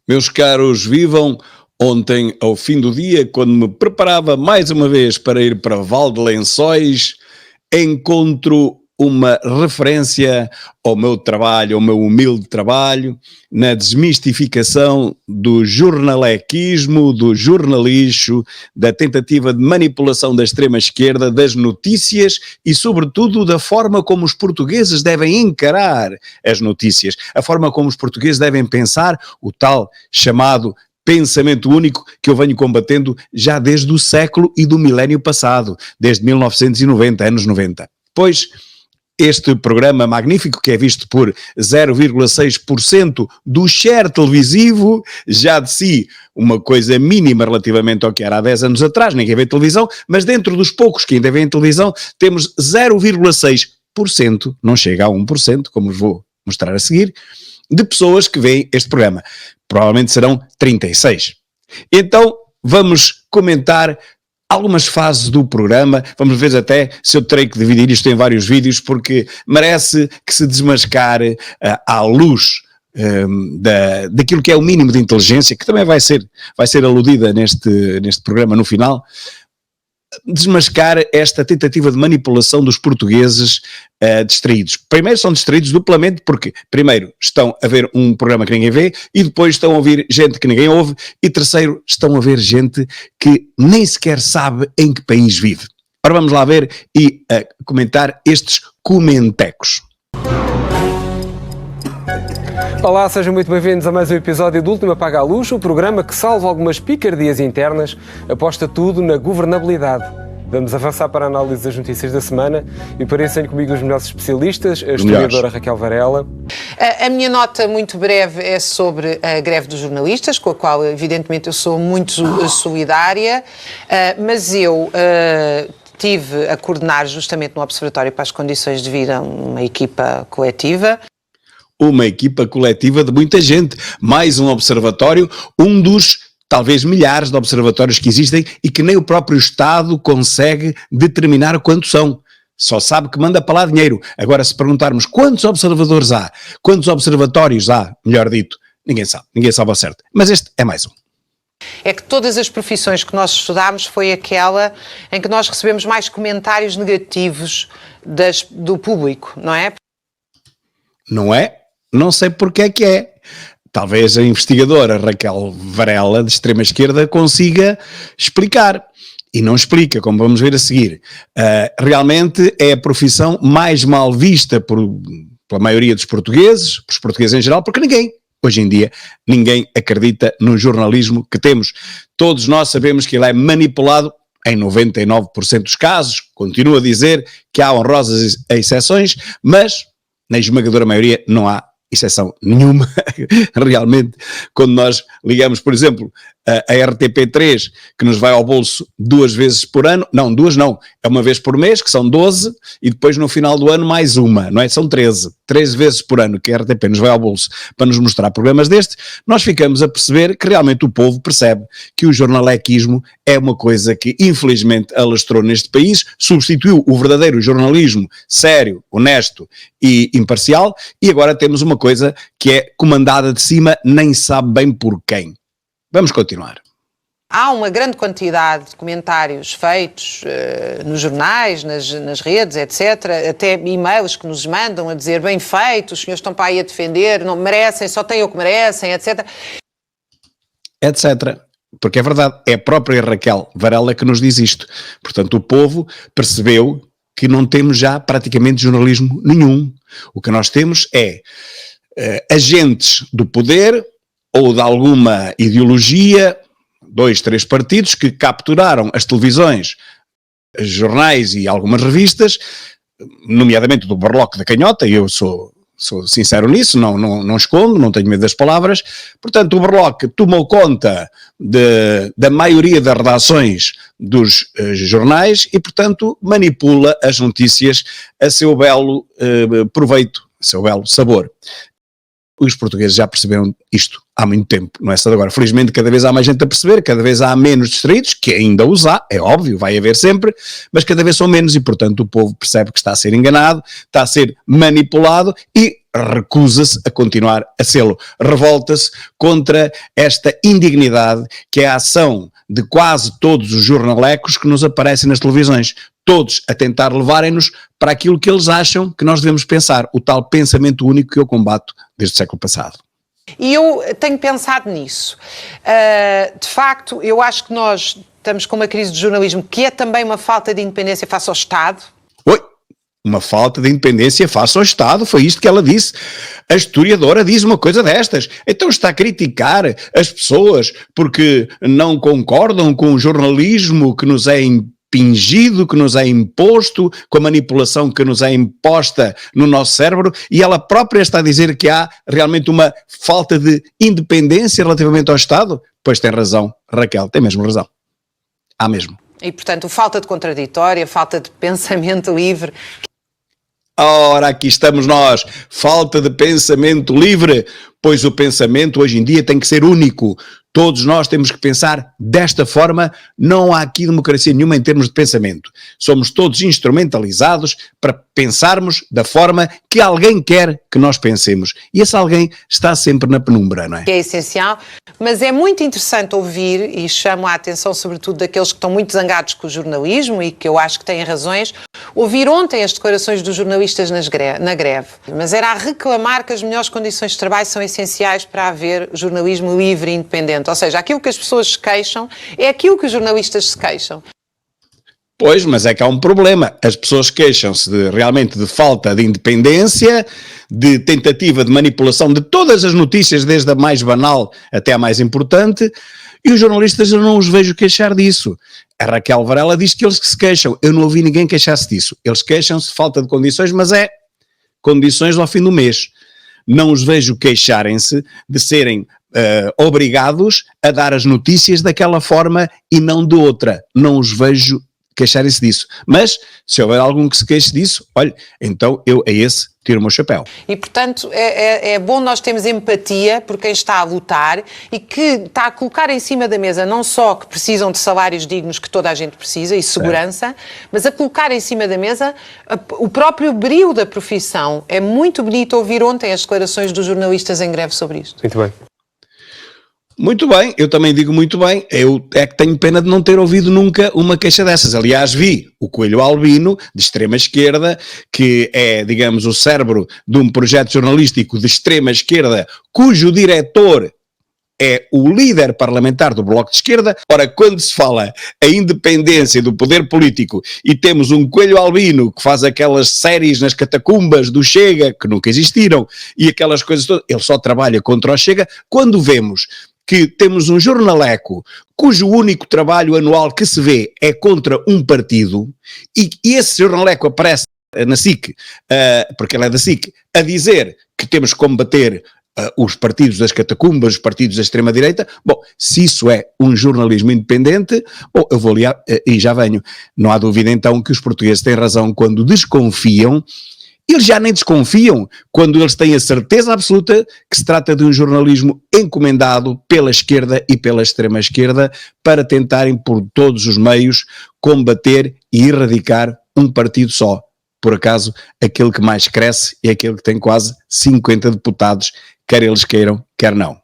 Meus caros, vivam! Ontem, ao fim do dia, quando me preparava mais uma vez para ir para Val de Lençóis, encontro uma referência ao meu trabalho, ao meu humilde trabalho, na desmistificação do jornalequismo, do jornalixo, da tentativa de manipulação da extrema-esquerda, das notícias e, sobretudo, da forma como os portugueses devem encarar as notícias, a forma como os portugueses devem pensar o tal chamado pensamento único que eu venho combatendo já desde o século e do milénio passado, desde 1990, anos 90. Pois este programa magnífico, que é visto por 0,6% do share televisivo, já de si uma coisa mínima relativamente ao que era há 10 anos atrás, ninguém vê televisão, mas dentro dos poucos que ainda vêem televisão, temos 0,6%, não chega a 1%, como vos vou mostrar a seguir, de pessoas que veem este programa. Provavelmente serão 36. Então, vamos comentar algumas fases do programa, vamos ver até se eu terei que dividir isto em vários vídeos, porque merece que se desmascare à luz daquilo que é o mínimo de inteligência, que também vai ser aludida neste programa no final, desmascar esta tentativa de manipulação dos portugueses distraídos. Primeiro são distraídos duplamente porque, primeiro, estão a ver um programa que ninguém vê e depois estão a ouvir gente que ninguém ouve e, terceiro, estão a ver gente que nem sequer sabe em que país vive. Ora, vamos lá ver e comentar estes comentecos. Olá, sejam muito bem-vindos a mais um episódio do Último Apaga a Luz, o programa que salva algumas picardias internas, aposta tudo na governabilidade. Vamos avançar para a análise das notícias da semana e para isso tenho comigo os melhores especialistas, a historiadora Raquel Varela. A minha nota muito breve é sobre a greve dos jornalistas, com a qual evidentemente eu sou muito solidária, mas eu estive a coordenar justamente no Observatório para as Condições de Vida uma equipa coletiva. Uma equipa coletiva de muita gente, mais um observatório, um dos talvez milhares de observatórios que existem e que nem o próprio Estado consegue determinar quantos são. Só sabe que manda para lá dinheiro. Agora, se perguntarmos quantos observadores há, quantos observatórios há, melhor dito, ninguém sabe ao certo. Mas este é mais um. É que todas as profissões que nós estudámos foi aquela em que nós recebemos mais comentários negativos do público, não é? Não é? Não sei porque é que é. Talvez a investigadora Raquel Varela, de extrema-esquerda, consiga explicar. E não explica, como vamos ver a seguir. Realmente é a profissão mais mal vista pela maioria dos portugueses, pelos portugueses em geral, porque hoje em dia, ninguém acredita no jornalismo que temos. Todos nós sabemos que ele é manipulado em 99% dos casos. Continuo a dizer que há honrosas exceções, mas na esmagadora maioria não há exceção nenhuma. Realmente, quando nós ligamos, por exemplo, a RTP3, que nos vai ao bolso 2 vezes por ano, não, 2 não, é uma vez por mês, que são 12, e depois no final do ano mais uma, não é? São 13 vezes por ano que a RTP nos vai ao bolso para nos mostrar programas destes, nós ficamos a perceber que realmente o povo percebe que o jornalequismo é uma coisa que infelizmente alastrou neste país, substituiu o verdadeiro jornalismo sério, honesto e imparcial, e agora temos uma coisa que é comandada de cima, nem sabe bem por quem. Vamos continuar. Há uma grande quantidade de comentários feitos nos jornais, nas redes, etc. Até e-mails que nos mandam a dizer bem feito, os senhores estão para aí a defender, não merecem, só têm o que merecem, etc. Etc. Porque é verdade, é a própria Raquel Varela que nos diz isto. Portanto, o povo percebeu que não temos já praticamente jornalismo nenhum. O que nós temos é agentes do poder ou de alguma ideologia, 2, 3 partidos que capturaram as televisões, os jornais e algumas revistas, nomeadamente do Barloco da Canhota, e eu sou sincero nisso, não escondo, não tenho medo das palavras. Portanto, o Barloco tomou conta da maioria das redações dos jornais e, portanto, manipula as notícias a seu belo proveito, a seu belo sabor. Os portugueses já perceberam isto há muito tempo, não é só de agora. Felizmente cada vez há mais gente a perceber, cada vez há menos distritos, que ainda os há, é óbvio, vai haver sempre, mas cada vez são menos e, portanto, o povo percebe que está a ser enganado, está a ser manipulado e recusa-se a continuar a sê-lo. Revolta-se contra esta indignidade que é a ação de quase todos os jornalecos que nos aparecem nas televisões. Todos a tentar levarem-nos para aquilo que eles acham que nós devemos pensar. O tal pensamento único que eu combato desde o século passado. E eu tenho pensado nisso. De facto, eu acho que nós estamos com uma crise de jornalismo que é também uma falta de independência face ao Estado. Oi, uma falta de independência face ao Estado, foi isto que ela disse. A historiadora diz uma coisa destas. Então está a criticar as pessoas porque não concordam com o jornalismo que nos é impingido, que nos é imposto, com a manipulação que nos é imposta no nosso cérebro, e ela própria está a dizer que há realmente uma falta de independência relativamente ao Estado? Pois tem razão, Raquel, tem mesmo razão. Há mesmo. E, portanto, falta de contraditória, falta de pensamento livre. Ora, aqui estamos nós, falta de pensamento livre, pois o pensamento hoje em dia tem que ser único. Todos nós temos que pensar desta forma, não há aqui democracia nenhuma em termos de pensamento. Somos todos instrumentalizados para pensarmos da forma que alguém quer que nós pensemos. E esse alguém está sempre na penumbra, não é? Que é essencial, mas é muito interessante ouvir, e chamo a atenção sobretudo daqueles que estão muito zangados com o jornalismo e que eu acho que têm razões, ouvir ontem as declarações dos jornalistas na greve. Mas era a reclamar que as melhores condições de trabalho são essenciais para haver jornalismo livre e independente. Ou seja, aquilo que as pessoas se queixam é aquilo que os jornalistas se queixam. Pois, mas é que há um problema. As pessoas queixam-se realmente de falta de independência, de tentativa de manipulação de todas as notícias, desde a mais banal até a mais importante, e os jornalistas eu não os vejo queixar disso. A Raquel Varela diz que eles que se queixam. Eu não ouvi ninguém queixar-se disso. Eles queixam-se de falta de condições, mas é condições ao fim do mês. Não os vejo queixarem-se de serem obrigados a dar as notícias daquela forma e não de outra. Não os vejo queixarem-se disso. Mas, se houver algum que se queixe disso, olha, então eu a esse tiro o meu chapéu. E, portanto, é bom nós termos empatia por quem está a lutar e que está a colocar em cima da mesa não só que precisam de salários dignos, que toda a gente precisa, e segurança, mas a colocar em cima da mesa o próprio brio da profissão. É muito bonito ouvir ontem as declarações dos jornalistas em greve sobre isto. Muito bem. Muito bem, eu também digo muito bem. Eu é que tenho pena de não ter ouvido nunca uma queixa dessas. Aliás, vi o Coelho Albino, de extrema esquerda, que é, digamos, o cérebro de um projeto jornalístico de extrema esquerda, cujo diretor é o líder parlamentar do Bloco de Esquerda. Ora, quando se fala a independência do poder político e temos um Coelho Albino que faz aquelas séries nas catacumbas do Chega, que nunca existiram, e aquelas coisas todas, ele só trabalha contra o Chega. Quando vemos que temos um jornaleco cujo único trabalho anual que se vê é contra um partido, e esse jornaleco aparece na SIC, porque ele é da SIC, a dizer que temos que combater os partidos das catacumbas, os partidos da extrema-direita. Bom, se isso é um jornalismo independente, bom, eu vou ali e já venho. Não há dúvida então que os portugueses têm razão quando desconfiam. Eles já nem desconfiam quando eles têm a certeza absoluta que se trata de um jornalismo encomendado pela esquerda e pela extrema-esquerda para tentarem por todos os meios combater e erradicar um partido só. Por acaso, aquele que mais cresce é aquele que tem quase 50 deputados, quer eles queiram, quer não.